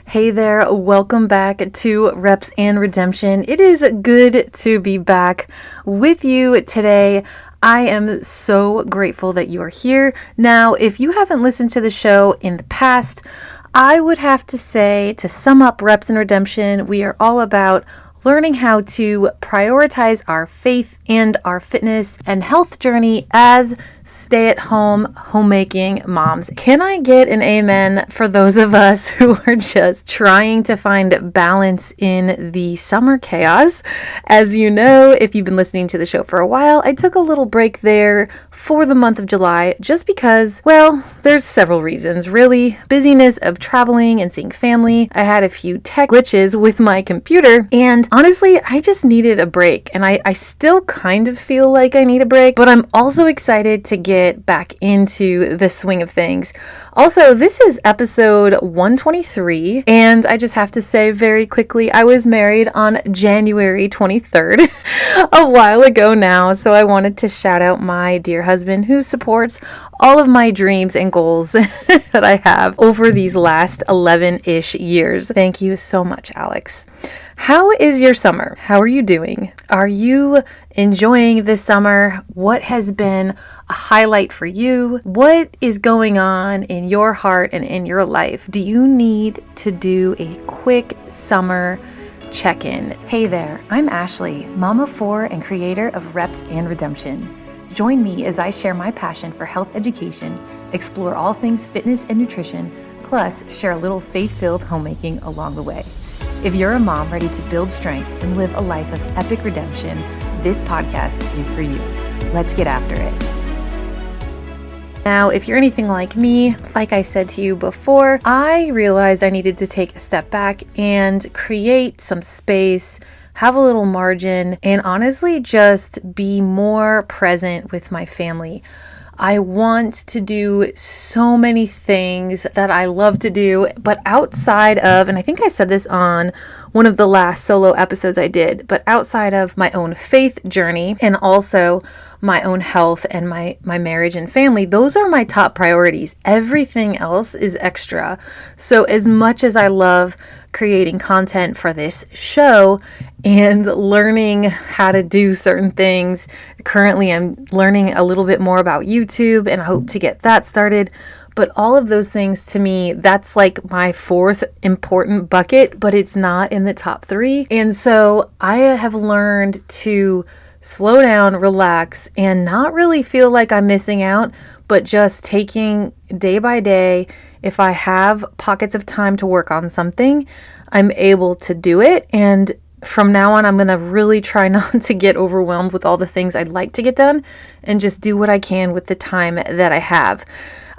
Hey there, welcome back to Reps and Redemption. It is good to be back with you today. I am so grateful that you are here. Now, if you haven't listened to the show in the past, I would have to say, to sum up Reps and Redemption, we are all about learning how to prioritize our faith and our fitness and health journey as stay-at-home homemaking moms. Can I get an amen for those of us who are just trying to find balance in the summer chaos? As you know, if you've been listening to the show for a while, I took a little break there for the month of July just because, well, there's several reasons. Really, busyness of traveling and seeing family. I had a few tech glitches with my computer, and honestly, I just needed a break. And I still kind of feel like I need a break, but I'm also excited to get back into the swing of things. Also, this is episode 123, and I just have to say very quickly, I was married on January 23rd, a while ago now, so I wanted to shout out my dear husband who supports all of my dreams and goals that I have over these last 11-ish years. Thank you so much, Alex. How is your summer? How are you doing? Are you enjoying this summer? What has been a highlight for you? What is going on in your heart and in your life? Do you need to do a quick summer check-in? Hey there, I'm Ashley, mom of 4 and creator of Reps and Redemption. Join me as I share my passion for health education, explore all things fitness and nutrition, plus share a little faith-filled homemaking along the way. If you're a mom ready to build strength and live a life of epic redemption, this podcast is for you. Let's get after it. Now, if you're anything like me, like I said to you before, I realized I needed to take a step back and create some space, have a little margin, and honestly just be more present with my family. I want to do so many things that I love to do, but outside of, and I think I said this on one of the last solo episodes I did, but outside of my own faith journey and also my own health and my marriage and family, those are my top priorities. Everything else is extra. So as much as I love creating content for this show and learning how to do certain things, currently I'm learning a little bit more about YouTube and I hope to get that started. But all of those things, to me, that's like my 4th important bucket, but it's not in the top 3. And so I have learned to slow down, relax, and not really feel like I'm missing out, but just taking day by day. If I have pockets of time to work on something, I'm able to do it. And from now on, I'm going to really try not to get overwhelmed with all the things I'd like to get done and just do what I can with the time that I have.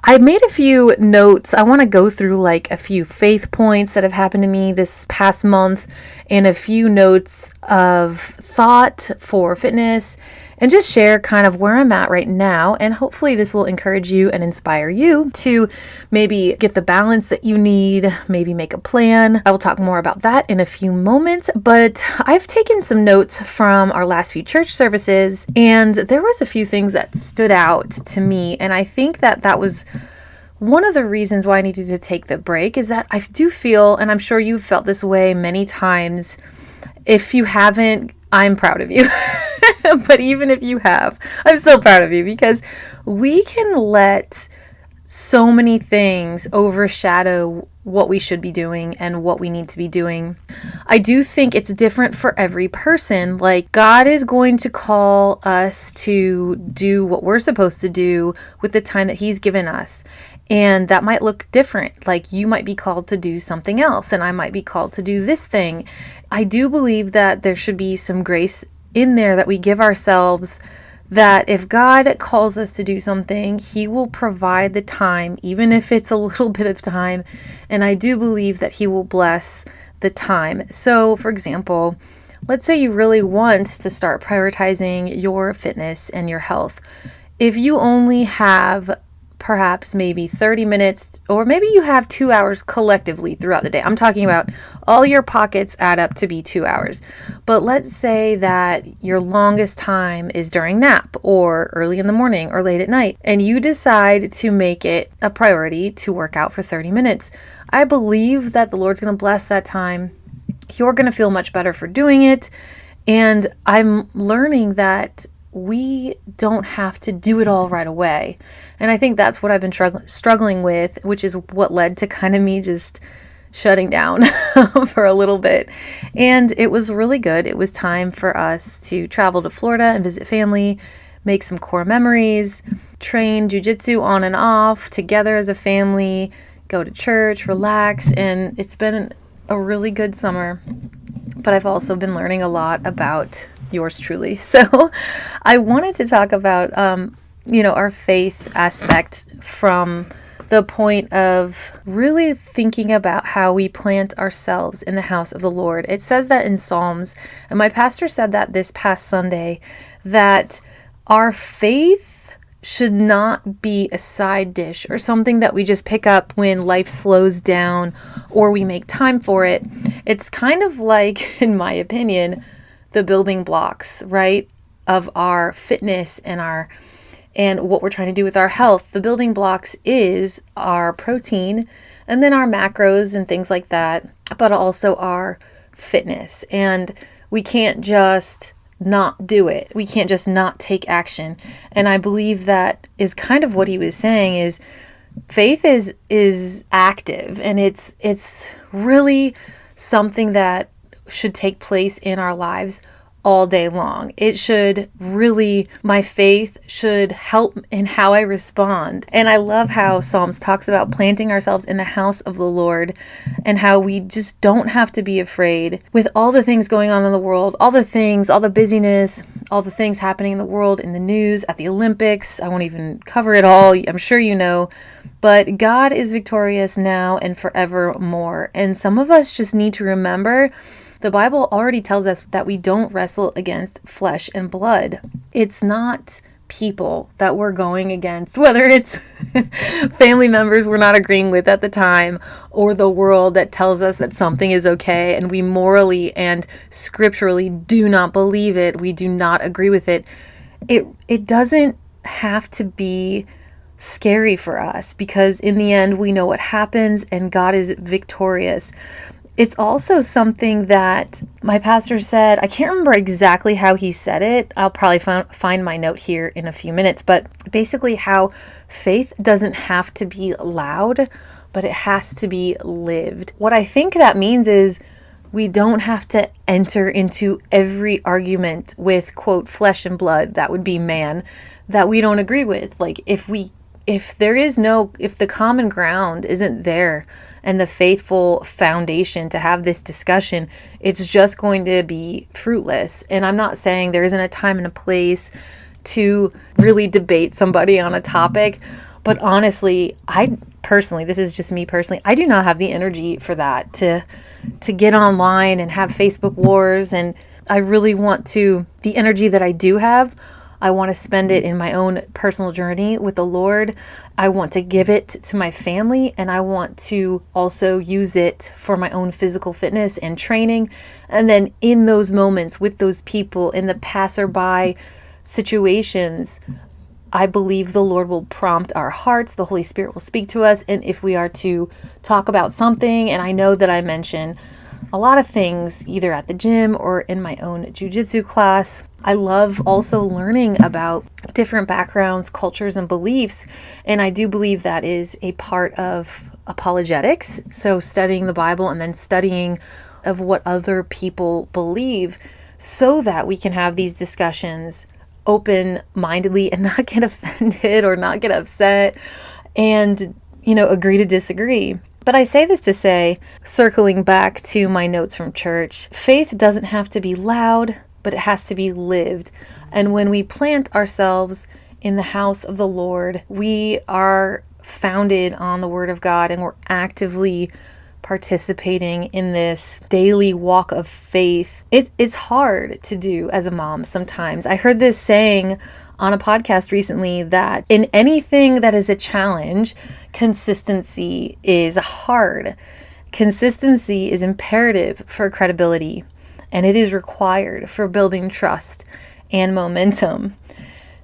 I made a few notes. I want to go through like a few faith points that have happened to me this past month and a few notes of thought for fitness and just share kind of where I'm at right now. And hopefully this will encourage you and inspire you to maybe get the balance that you need, maybe make a plan. I will talk more about that in a few moments, but I've taken some notes from our last few church services and there was a few things that stood out to me. And I think that was one of the reasons why I needed to take the break is that I do feel, and I'm sure you've felt this way many times. If you haven't, I'm proud of you. But even if you have, I'm so proud of you because we can let so many things overshadow what we should be doing and what we need to be doing. I do think it's different for every person. Like God is going to call us to do what we're supposed to do with the time that He's given us. And that might look different. Like you might be called to do something else and I might be called to do this thing. I do believe that there should be some grace in there that we give ourselves, that if God calls us to do something, He will provide the time, even if it's a little bit of time. And I do believe that He will bless the time. So for example, let's say you really want to start prioritizing your fitness and your health. If you only have perhaps maybe 30 minutes, or maybe you have 2 hours collectively throughout the day. I'm talking about all your pockets add up to be 2 hours. But let's say that your longest time is during nap or early in the morning or late at night, and you decide to make it a priority to work out for 30 minutes. I believe that the Lord's going to bless that time. You're going to feel much better for doing it. And I'm learning that we don't have to do it all right away. And I think that's what I've been struggling with, which is what led to kind of me just shutting down for a little bit. And it was really good. It was time for us to travel to Florida and visit family, make some core memories, train jujitsu on and off together as a family, go to church, relax. And it's been a really good summer. But I've also been learning a lot about yours truly. So I wanted to talk about, our faith aspect from the point of really thinking about how we plant ourselves in the house of the Lord. It says that in Psalms, and my pastor said that this past Sunday, that our faith should not be a side dish or something that we just pick up when life slows down or we make time for it. It's kind of like, in my opinion, the building blocks, right, of our fitness and what we're trying to do with our health. The building blocks is our protein and then our macros and things like that, but also our fitness. And we can't just not do it. We can't just not take action. And I believe that is kind of what he was saying is faith is active, and it's really something that should take place in our lives all day long. It should really, my faith should help in how I respond. And I love how Psalms talks about planting ourselves in the house of the Lord and how we just don't have to be afraid with all the things going on in the world, all the busyness, all the things happening in the world, in the news, at the Olympics. I won't even cover it all. I'm sure you know. But God is victorious now and forevermore. And some of us just need to remember the Bible already tells us that we don't wrestle against flesh and blood. It's not people that we're going against, whether it's family members we're not agreeing with at the time, or the world that tells us that something is okay and we morally and scripturally do not believe it. We do not agree with it. It doesn't have to be scary for us, because in the end we know what happens and God is victorious. It's also something that my pastor said. I can't remember exactly how he said it. I'll probably find my note here in a few minutes, but basically how faith doesn't have to be loud, but it has to be lived. What I think that means is we don't have to enter into every argument with, quote, flesh and blood, that would be man, that we don't agree with. Like if the common ground isn't there and the faithful foundation to have this discussion, it's just going to be fruitless. And I'm not saying there isn't a time and a place to really debate somebody on a topic, but honestly, this is just me personally, I do not have the energy for that, to get online and have Facebook wars. And I really want the energy that I do have, I want to spend it in my own personal journey with the Lord. I want to give it to my family, and I want to also use it for my own physical fitness and training. And then in those moments with those people, in the passerby situations, I believe the Lord will prompt our hearts. The Holy Spirit will speak to us. And if we are to talk about something, and I know that I mention a lot of things either at the gym or in my own jujitsu class, I love also learning about different backgrounds, cultures, and beliefs. And I do believe that is a part of apologetics. So studying the Bible and then studying of what other people believe, so that we can have these discussions open-mindedly and not get offended or not get upset and, agree to disagree. But I say this to say, circling back to my notes from church, faith doesn't have to be loud, but it has to be lived. And when we plant ourselves in the house of the Lord, we are founded on the Word of God, and we're actively participating in this daily walk of faith. It's hard to do as a mom sometimes. I heard this saying on a podcast recently that in anything that is a challenge, consistency is hard. Consistency is imperative for credibility, and it is required for building trust and momentum.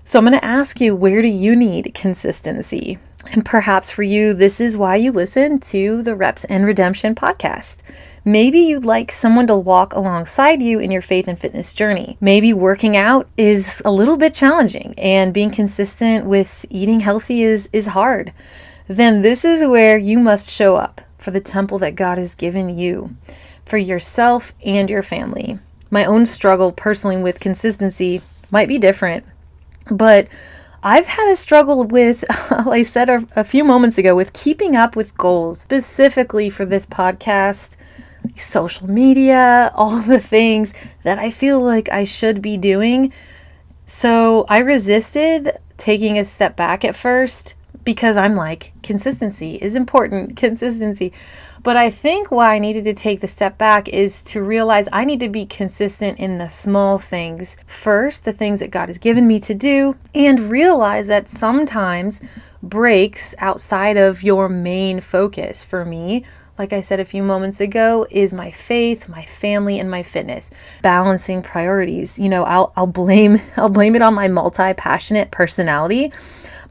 So I'm going to ask you, where do you need consistency? And perhaps for you, this is why you listen to the Reps and Redemption podcast. Maybe you'd like someone to walk alongside you in your faith and fitness journey. Maybe working out is a little bit challenging and being consistent with eating healthy is hard. Then this is where you must show up for the temple that God has given you, for yourself and your family. My own struggle personally with consistency might be different, but I've had a struggle with, like I said a few moments ago, with keeping up with goals, specifically for this podcast, social media, all the things that I feel like I should be doing. So I resisted taking a step back at first because I'm like, consistency is important, consistency. But I think why I needed to take the step back is to realize I need to be consistent in the small things first, the things that God has given me to do, and realize that sometimes breaks outside of your main focus for me, like I said a few moments ago, is my faith, my family, and my fitness. Balancing priorities. I'll blame it on my multi-passionate personality.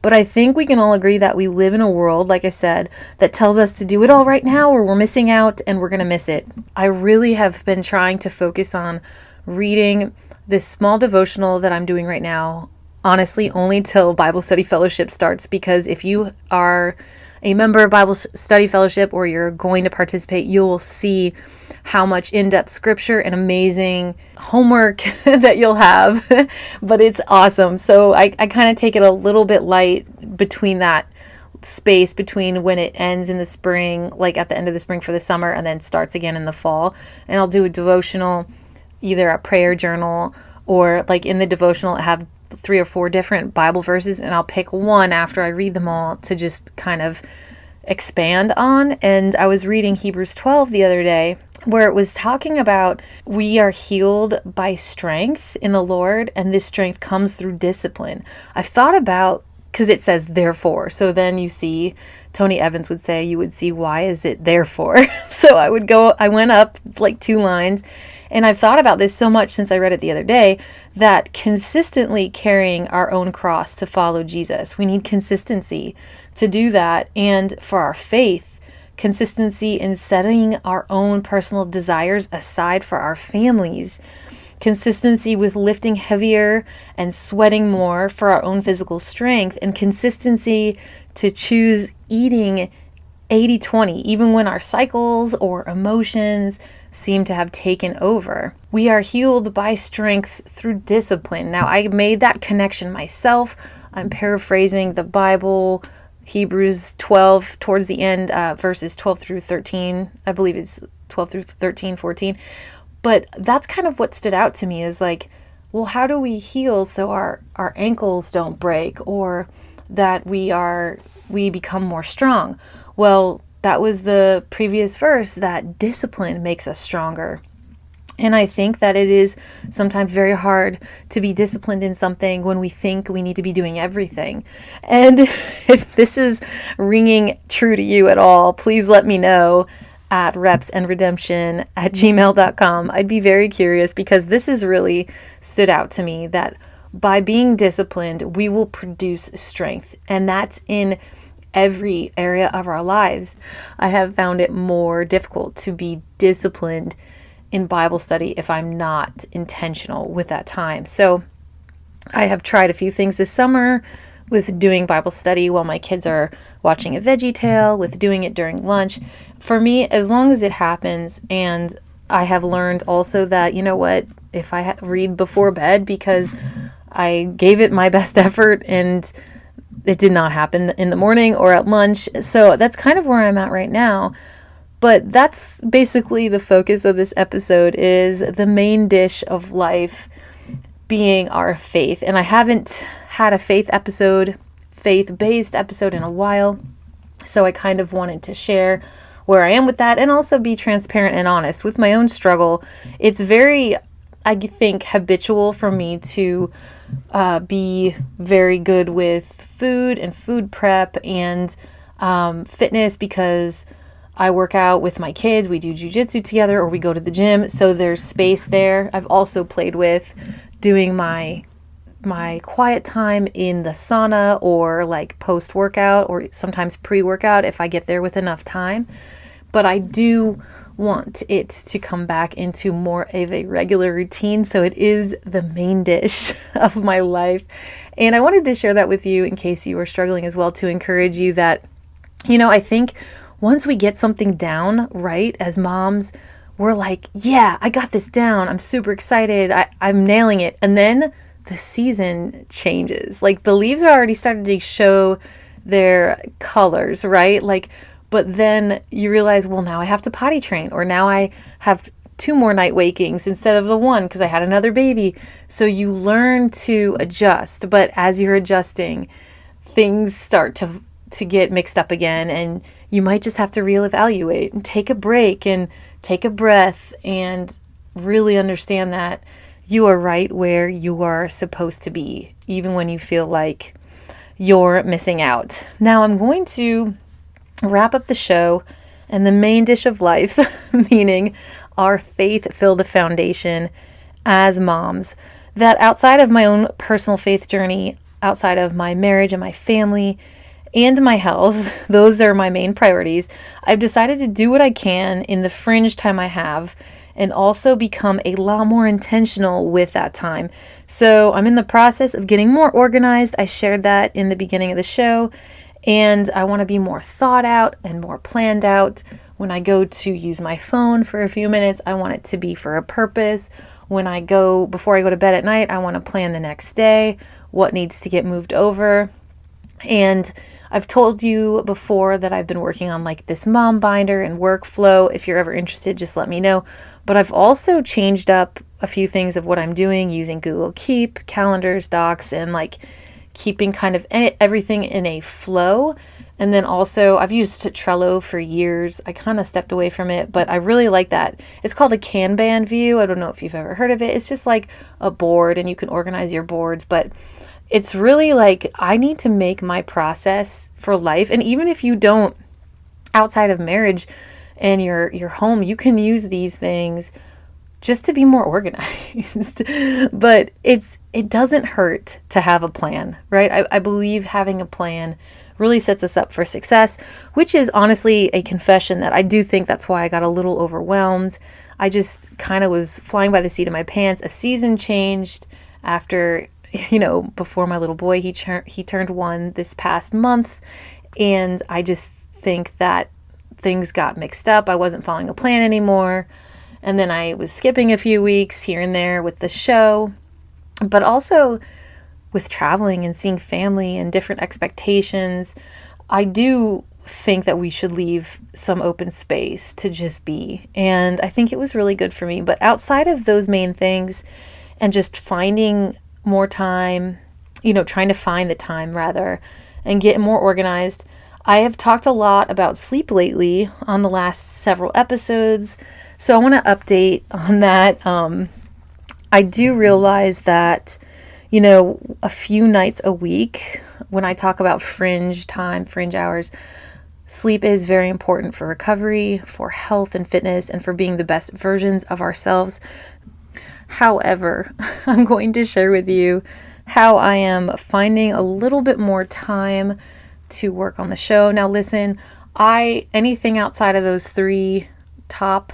But I think we can all agree that we live in a world, like I said, that tells us to do it all right now or we're missing out and we're going to miss it. I really have been trying to focus on reading this small devotional that I'm doing right now, honestly, only till Bible Study Fellowship starts, because if you are a member of Bible Study Fellowship or you're going to participate, you'll see how much in-depth scripture and amazing homework that you'll have, but it's awesome. So I kind of take it a little bit light between that space between when it ends in the spring, like at the end of the spring for the summer, and then starts again in the fall. And I'll do a devotional, either a prayer journal, or like in the devotional I have 3 or 4 different Bible verses, and I'll pick one after I read them all to just kind of expand on. And I was reading Hebrews 12 the other day, where it was talking about we are healed by strength in the Lord, and this strength comes through discipline. I've thought about, because it says therefore, so then you see, Tony Evans would say, you would see, why is it therefore? So I went up like 2 lines, and I've thought about this so much since I read it the other day, that consistently carrying our own cross to follow Jesus, we need consistency to do that. And for our faith, consistency in setting our own personal desires aside for our families, consistency with lifting heavier and sweating more for our own physical strength, and consistency to choose eating 80-20, even when our cycles or emotions seem to have taken over. We are healed by strength through discipline. Now, I made that connection myself. I'm paraphrasing the Bible, Hebrews 12, towards the end, verses 12 through 13. I believe it's 12 through 13, 14. But that's kind of what stood out to me, is like, well, how do we heal so our ankles don't break, or that we become more strong? Well, that was the previous verse, that discipline makes us stronger. And I think that it is sometimes very hard to be disciplined in something when we think we need to be doing everything. And if this is ringing true to you at all, please let me know at repsandredemption@gmail.com. I'd be very curious, because this has really stood out to me, that by being disciplined, we will produce strength. And that's in every area of our lives. I have found it more difficult to be disciplined in Bible study if I'm not intentional with that time. So I have tried a few things this summer with doing Bible study while my kids are watching a Veggie Tale, with doing it during lunch. For me, as long as it happens, and I have learned also that, you know what, if I read before bed because I gave it my best effort and it did not happen in the morning or at lunch. So that's kind of where I'm at right now. But that's basically the focus of this episode, is the main dish of life being our faith. And I haven't had a faith-based episode in a while. So I kind of wanted to share where I am with that, and also be transparent and honest with my own struggle. It's very, I think, habitual for me to be very good with food and food prep and fitness, because I work out with my kids, we do jujitsu together, or we go to the gym, so there's space there. I've also played with doing my my quiet time in the sauna or like post workout or sometimes pre workout if I get there with enough time. But I do want it to come back into more of a regular routine. So it is the main dish of my life. And I wanted to share that with you in case you are struggling as well, to encourage you that, I think once we get something down, right, as moms, we're like, yeah, I got this down. I'm super excited. I'm nailing it. And then the season changes. Like the leaves are already starting to show their colors, right? Like, but then you realize, well, now I have to potty train, or now I have 2 more night wakings instead of the 1 because I had another baby. So you learn to adjust. But as you're adjusting, things start to get mixed up again, and you might just have to reevaluate and take a break and take a breath and really understand that you are right where you are supposed to be, even when you feel like you're missing out. Now I'm going to wrap up the show and the main dish of life, meaning our faith-filled foundation as moms, that outside of my own personal faith journey, outside of my marriage and my family and my health, those are my main priorities. I've decided to do what I can in the fringe time I have and also become a lot more intentional with that time. So I'm in the process of getting more organized. I shared that in the beginning of the show. And I want to be more thought out and more planned out. When I go to use my phone for a few minutes, I want it to be for a purpose. Before I go to bed at night, I want to plan the next day, what needs to get moved over. And I've told you before that I've been working on like this mom binder and workflow. If you're ever interested, just let me know. But I've also changed up a few things of what I'm doing using Google Keep, calendars, docs, and like keeping kind of everything in a flow. And then also I've used Trello for years. I kind of stepped away from it, but I really like that. It's called a Kanban view. I don't know if you've ever heard of it. It's just like a board and you can organize your boards, but it's really like I need to make my process for life. And even if you don't, outside of marriage and your home, you can use these things just to be more organized. But it doesn't hurt to have a plan, right? I believe having a plan really sets us up for success, which is honestly a confession that I do think that's why I got a little overwhelmed. I just kind of was flying by the seat of my pants. A season changed after, before my little boy, he turned 1 this past month. And I just think that things got mixed up. I wasn't following a plan anymore. And then I was skipping a few weeks here and there with the show, but also with traveling and seeing family and different expectations. I do think that we should leave some open space to just be. And I think it was really good for me. But outside of those main things and just finding more time, trying to find the time rather, and get more organized, I have talked a lot about sleep lately on the last several episodes. So I want to update on that. I do realize that, a few nights a week, when I talk about fringe hours, sleep is very important for recovery, for health and fitness, and for being the best versions of ourselves. However, I'm going to share with you how I am finding a little bit more time to work on the show. Now listen, anything outside of those 3 top,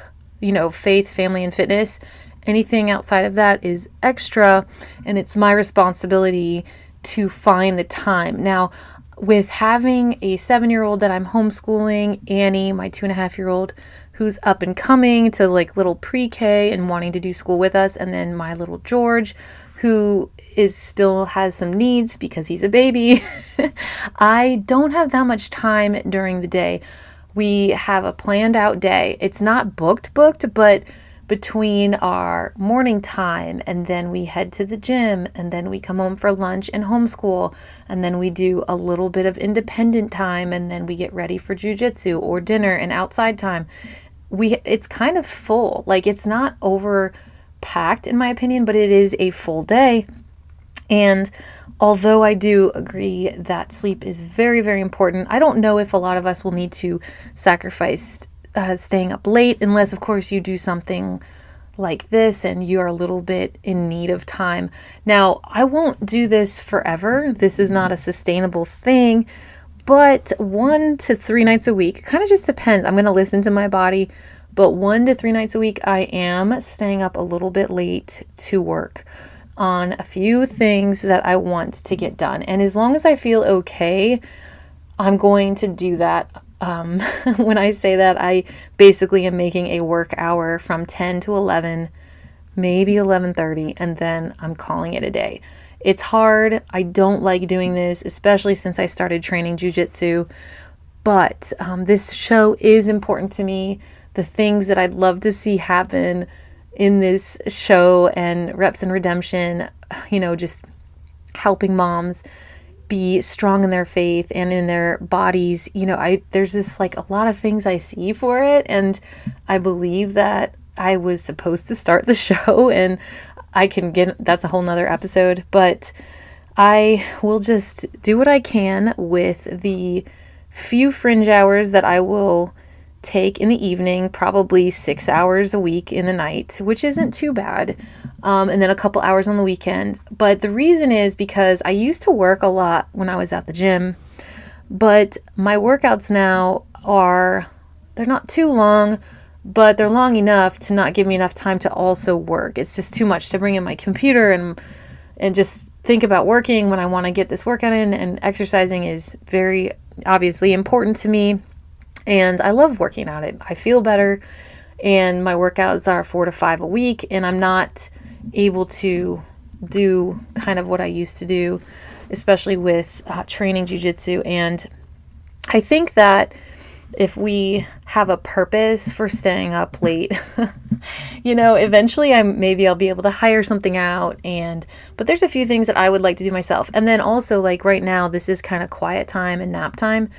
faith, family, and fitness, anything outside of that is extra, and it's my responsibility to find the time. Now, with having a 7-year-old that I'm homeschooling, Annie, my 2.5-year-old, who's up and coming to like little pre-K and wanting to do school with us, and then my little George, who still has some needs because he's a baby, I don't have that much time during the day. We have a planned out day. It's not booked, but between our morning time and then we head to the gym and then we come home for lunch and homeschool and then we do a little bit of independent time and then we get ready for jujitsu or dinner and outside time. It's kind of full. Like it's not over packed in my opinion, but it is a full day. And although I do agree that sleep is very, very important, I don't know if a lot of us will need to sacrifice staying up late, unless of course you do something like this and you're a little bit in need of time. Now, I won't do this forever. This is not a sustainable thing, but 1 to 3 nights a week, kind of just depends. I'm going to listen to my body, but 1 to 3 nights a week, I am staying up a little bit late to work on a few things that I want to get done. And as long as I feel okay, I'm going to do that. When I say that, I basically am making a work hour from 10 to 11, maybe 11:30, and then I'm calling it a day. It's hard. I don't like doing this, especially since I started training jujitsu, but this show is important to me. The things that I'd love to see happen in this show and Reps and Redemption, just helping moms be strong in their faith and in their bodies. There's this like a lot of things I see for it, and I believe that I was supposed to start the show, and that's a whole nother episode, but I will just do what I can with the few fringe hours that I will take in the evening, probably 6 hours a week in the night, which isn't too bad. And then a couple hours on the weekend. But the reason is because I used to work a lot when I was at the gym, but my workouts now they're not too long, but they're long enough to not give me enough time to also work. It's just too much to bring in my computer and just think about working when I want to get this workout in, and exercising is very obviously important to me. And I love working out. I feel better, and my workouts are 4 to 5 a week, and I'm not able to do kind of what I used to do, especially with training jujitsu. And I think that if we have a purpose for staying up late, eventually I'll be able to hire something out, but there's a few things that I would like to do myself. And then also, like right now, this is kind of quiet time and nap time.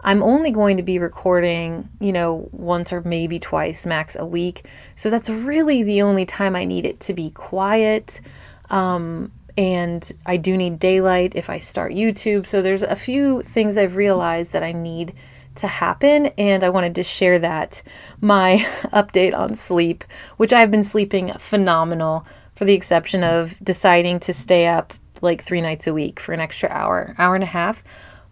I'm only going to be recording, once or maybe twice max a week. So that's really the only time I need it to be quiet. And I do need daylight if I start YouTube. So there's a few things I've realized that I need to happen. And I wanted to share my update on sleep, which I've been sleeping phenomenal, for the exception of deciding to stay up like 3 nights a week for an extra hour and a half.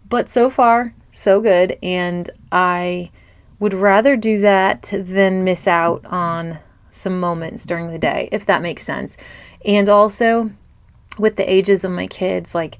But so far, so good, and I would rather do that than miss out on some moments during the day, if that makes sense. And also, with the ages of my kids, like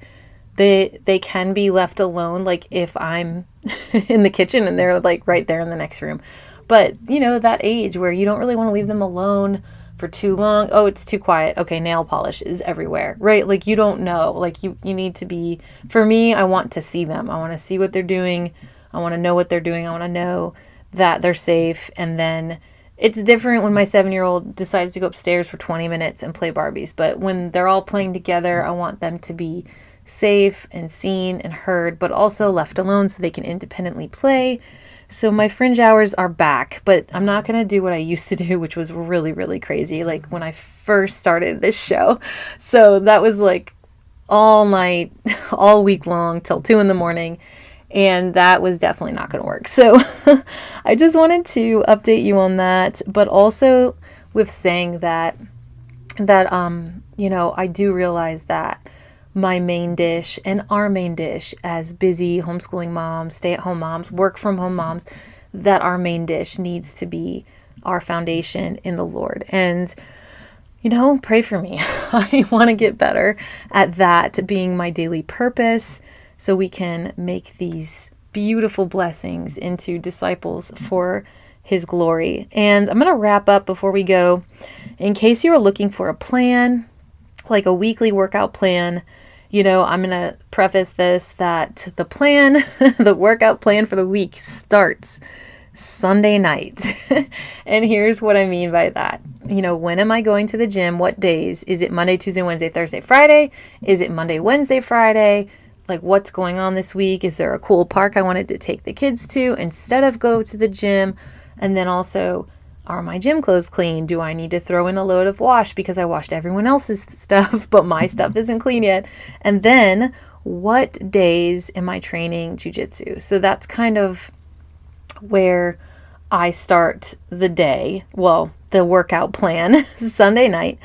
they can be left alone, like if I'm in the kitchen and they're like right there in the next room. But that age where you don't really want to leave them alone for too long. Oh, it's too quiet. Okay, nail polish is everywhere, right? Like you don't know. Like you need to be, for me, I want to see them. I want to see what they're doing. I want to know what they're doing. I want to know that they're safe. And then it's different when my 7-year-old decides to go upstairs for 20 minutes and play Barbies. But when they're all playing together, I want them to be safe and seen and heard, but also left alone so they can independently play. So my fringe hours are back, but I'm not going to do what I used to do, which was really, really crazy. Like when I first started this show. So that was like all night, all week long till 2 a.m. And that was definitely not going to work. So I just wanted to update you on that, but also with saying that I do realize that my main dish and our main dish as busy homeschooling moms, stay-at-home moms, work-from-home moms, that our main dish needs to be our foundation in the Lord. And, pray for me. I want to get better at that being my daily purpose so we can make these beautiful blessings into disciples for His glory. And I'm going to wrap up before we go. In case you are looking for a plan, like a weekly workout plan, I'm going to preface this that the plan, the workout plan for the week starts Sunday night. And here's what I mean by that. When am I going to the gym? What days? Is it Monday, Tuesday, Wednesday, Thursday, Friday? Is it Monday, Wednesday, Friday? Like what's going on this week? Is there a cool park I wanted to take the kids to instead of go to the gym? And then also, are my gym clothes clean? Do I need to throw in a load of wash because I washed everyone else's stuff, but my stuff isn't clean yet? And then what days am I training jujitsu? So that's kind of where I start the day, well, the workout plan Sunday night.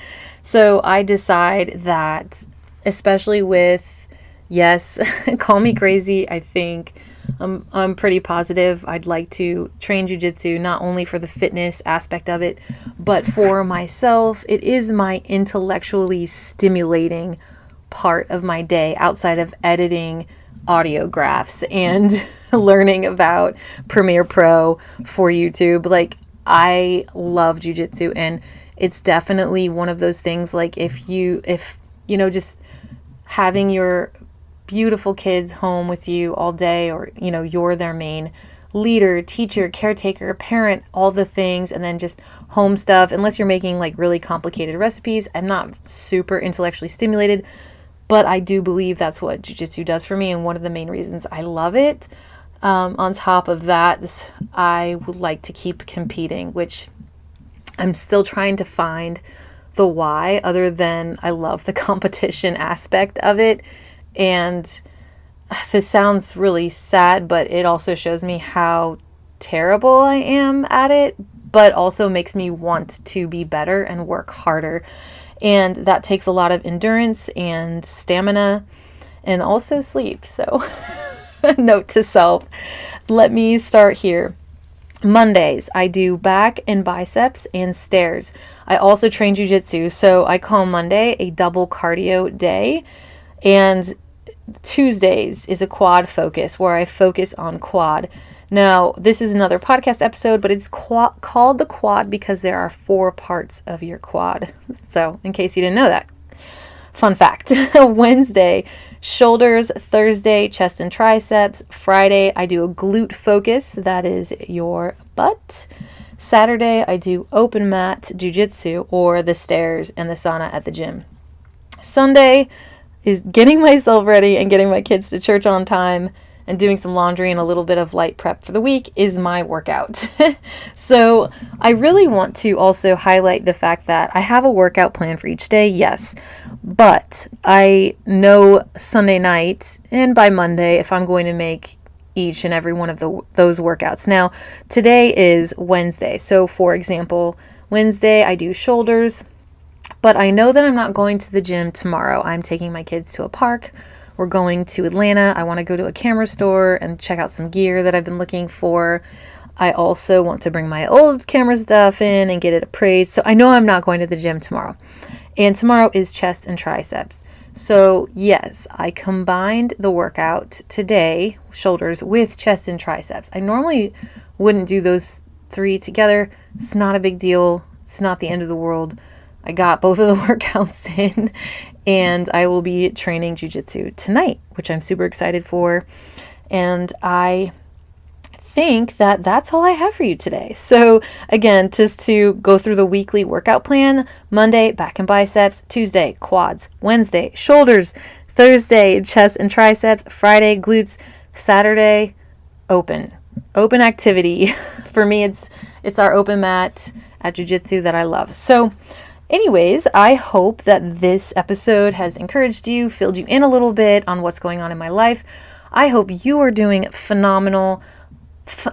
So I decide that, especially with, yes, call me crazy, I think I'm pretty positive I'd like to train jujitsu, not only for the fitness aspect of it, but for myself. It is my intellectually stimulating part of my day outside of editing audiographs and learning about Premiere Pro for YouTube. Like, I love jujitsu, and it's definitely one of those things, like, if you know, just having your beautiful kids home with you all day, or, you know, you're their main leader, teacher, caretaker, parent, all the things, and then just home stuff, unless you're making like really complicated recipes. I'm not super intellectually stimulated, but I do believe that's what jiu-jitsu does for me, and one of the main reasons I love it. On top of that, I would like to keep competing, which I'm still trying to find the why, other than I love the competition aspect of it. And this sounds really sad, but it also shows me how terrible I am at it, but also makes me want to be better and work harder. And that takes a lot of endurance and stamina, and also sleep. So note to self, let me start here. Mondays, I do back and biceps and stairs. I also train jujitsu, so I call Monday a double cardio day. And Tuesdays is a quad focus, where I focus on quad. Now, this is another podcast episode, but it's called the quad because there are 4 parts of your quad. So, in case you didn't know that. Fun fact. Wednesday, shoulders. Thursday, chest and triceps. Friday, I do a glute focus. That is your butt. Saturday, I do open mat jiu-jitsu, or the stairs and the sauna at the gym. Sunday is getting myself ready and getting my kids to church on time, and doing some laundry and a little bit of light prep for the week is my workout. So I really want to also highlight the fact that I have a workout plan for each day, yes, but I know Sunday night and by Monday if I'm going to make each and every one of those workouts. Now, today is Wednesday. So for example, Wednesday I do shoulders, but I know that I'm not going to the gym tomorrow. I'm taking my kids to a park. We're going to Atlanta. I want to go to a camera store and check out some gear that I've been looking for. I also want to bring my old camera stuff in and get it appraised. So I know I'm not going to the gym tomorrow. And tomorrow is chest and triceps. So yes, I combined the workout today, shoulders, with chest and triceps. I normally wouldn't do those 3 together. It's not a big deal. It's not the end of the world. I got both of the workouts in, and I will be training jiu-jitsu tonight, which I'm super excited for. And I think that that's all I have for you today. So again, just to go through the weekly workout plan: Monday, back and biceps; Tuesday, quads; Wednesday, shoulders; Thursday, chest and triceps; Friday, glutes; Saturday, open activity. For me, it's our open mat at jiu-jitsu that I love. So anyways, I hope that this episode has encouraged you, filled you in a little bit on what's going on in my life. I hope you are doing phenomenal.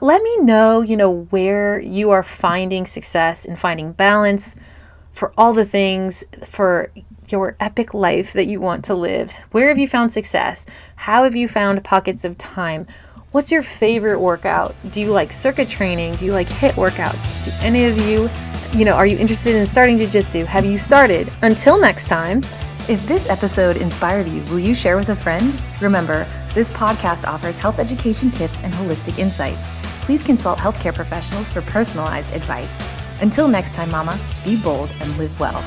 Let me know, where you are finding success and finding balance for all the things for your epic life that you want to live. Where have you found success? How have you found pockets of time? What's your favorite workout? Do you like circuit training? Do you like HIIT workouts? Do any of you, are you interested in starting jiu-jitsu? Have you started? Until next time, if this episode inspired you, will you share with a friend? Remember, this podcast offers health education tips and holistic insights. Please consult healthcare professionals for personalized advice. Until next time, Mama, be bold and live well.